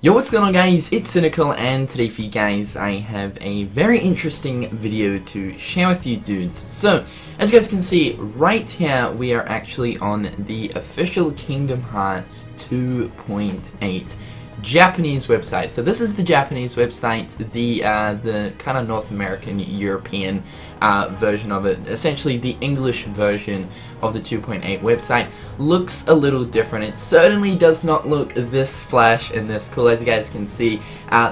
Yo, what's going on guys, it's Cynical, and today for you guys I have a very interesting video to share with you dudes. So, as you guys can see, right here we are actually on the official Kingdom Hearts 2.8 Japanese website. So this is the Japanese website, the kind of North American, European version of it. Essentially the English version of the 2.8 website looks a little different. It certainly does not look this flash and this cool. As you guys can see,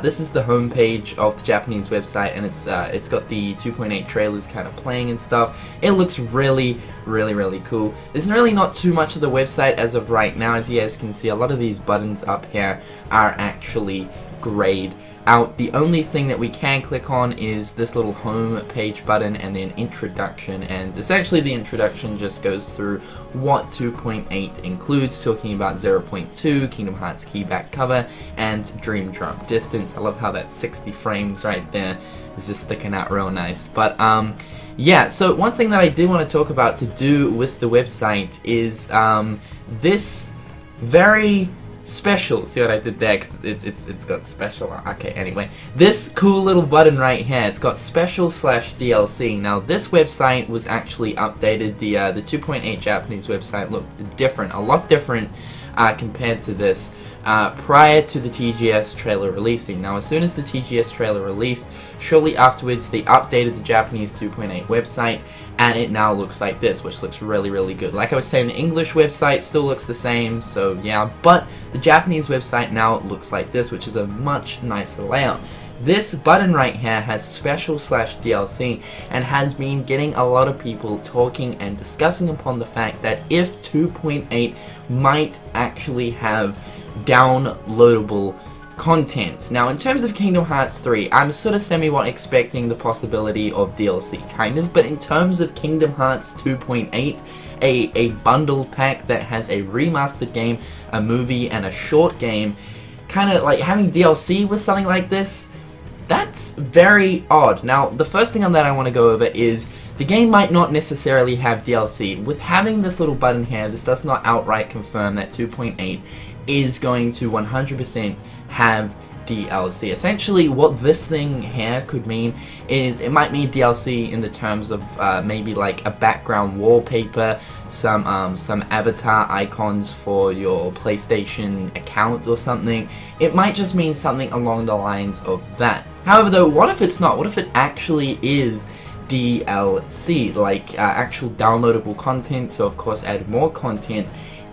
this is the home page of the Japanese website, and it's got the 2.8 trailers kind of playing and stuff. It looks really cool. There's really not too much of the website as of right now. As you guys can see, a lot of these buttons up here are actually grayed out. The only thing that we can click on is this little home page button and then introduction, and essentially the introduction just goes through what 2.8 includes, talking about 0.2, Kingdom Hearts key back cover, and Dream Drop Distance. I love how that 60 frames right there is just sticking out real nice. But yeah, so one thing that I did want to talk about to do with the website is this very special, see what I did there, because it's got special, okay, anyway, this cool little button right here, it's got special/DLC. Now this website was actually updated. The 2.8 Japanese website looked different, a lot different compared to this prior to the TGS trailer releasing. Now as soon as the TGS trailer released, shortly afterwards they updated the Japanese 2.8 website, and it now looks like this, which looks really good. Like I was saying, the English website still looks the same, so yeah, but the Japanese website now looks like this, which is a much nicer layout. This button right here has special/DLC and has been getting a lot of people talking and discussing upon the fact that if 2.8 might actually have downloadable content. Now in terms of Kingdom Hearts 3, I'm sort of semi-what expecting the possibility of DLC, kind of, but in terms of Kingdom Hearts 2.8, a bundle pack that has a remastered game, a movie, and a short game, kind of like having DLC with something like this, that's very odd. Now the first thing that I want to go over is the game might not necessarily have DLC. With having this little button here, this does not outright confirm that 2.8 is going to 100% have DLC. Essentially what this thing here could mean is it might mean DLC in the terms of maybe like a background wallpaper, some avatar icons for your PlayStation account or something. It might just mean something along the lines of that. However though, what if it's not? What if it actually is DLC, like actual downloadable content, so of course add more content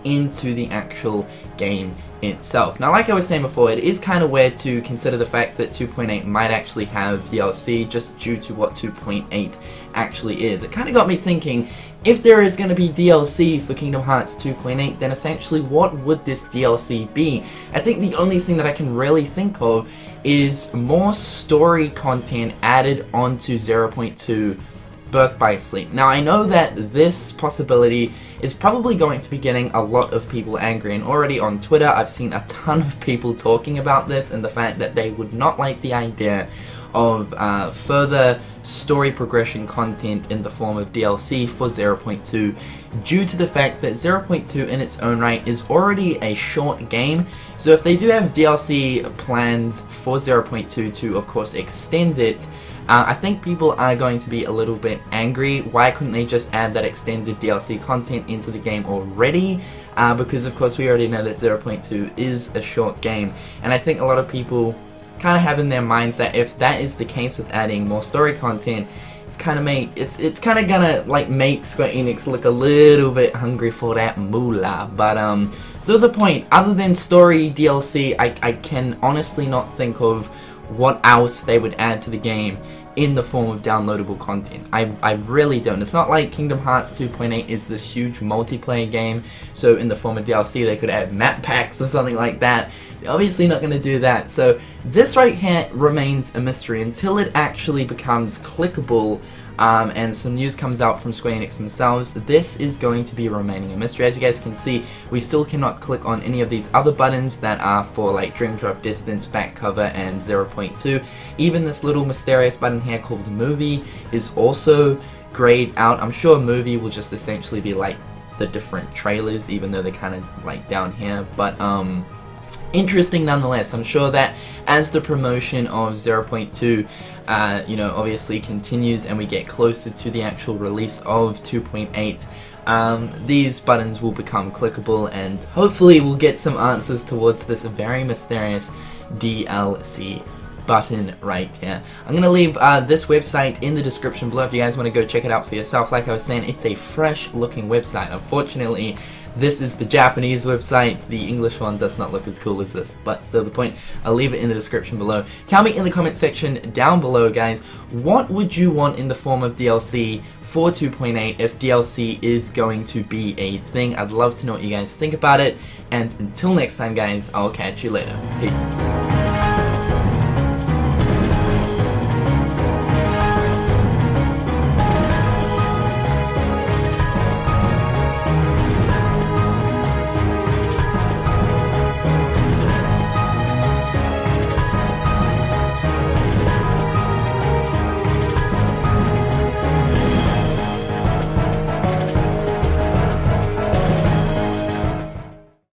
into the actual game itself. Now like I was saying before, it is kind of weird to consider the fact that 2.8 might actually have DLC just due to what 2.8 actually is. It kind of got me thinking, if there is going to be DLC for Kingdom Hearts 2.8, then essentially what would this DLC be? I think the only thing that I can really think of is more story content added onto 0.2 Birth by Sleep. Now I know that this possibility is probably going to be getting a lot of people angry, and already on Twitter I've seen a ton of people talking about this and the fact that they would not like the idea of further story progression content in the form of DLC for 0.2 due to the fact that 0.2 in its own right is already a short game. So if they do have DLC plans for 0.2 to of course extend it, I think people are going to be a little bit angry. Why couldn't they just add that extended DLC content into the game already? Because of course we already know that 0.2 is a short game, and I think a lot of people kind of have in their minds that if that is the case with adding more story content, it's kind of gonna like make Square Enix look a little bit hungry for that moolah. But so the point, other than story DLC, I can honestly not think of what else they would add to the game in the form of downloadable content. I really don't. It's not like Kingdom Hearts 2.8 is this huge multiplayer game, so in the form of DLC they could add map packs or something like that. They're obviously not going to do that. So this right here remains a mystery until it actually becomes clickable and some news comes out from Square Enix themselves. This is going to be remaining a mystery. As you guys can see, we still cannot click on any of these other buttons that are for like Dream Drop Distance, back cover, and 0.2. Even this little mysterious button here called Movie is also grayed out. I'm sure Movie will just essentially be like the different trailers, even though they're kind of like down here, but interesting nonetheless. I'm sure that as the promotion of 0.2 you know, obviously continues and we get closer to the actual release of 2.8, these buttons will become clickable, and hopefully we'll get some answers towards this very mysterious DLC button right here. I'm going to leave this website in the description below if you guys want to go check it out for yourself. Like I was saying, it's a fresh looking website. Unfortunately, this is the Japanese website. The English one does not look as cool as this, but still the point. I'll leave it in the description below. Tell me in the comment section down below, guys, what would you want in the form of DLC for 2.8 if DLC is going to be a thing? I'd love to know what you guys think about it, and until next time, guys, I'll catch you later. Peace.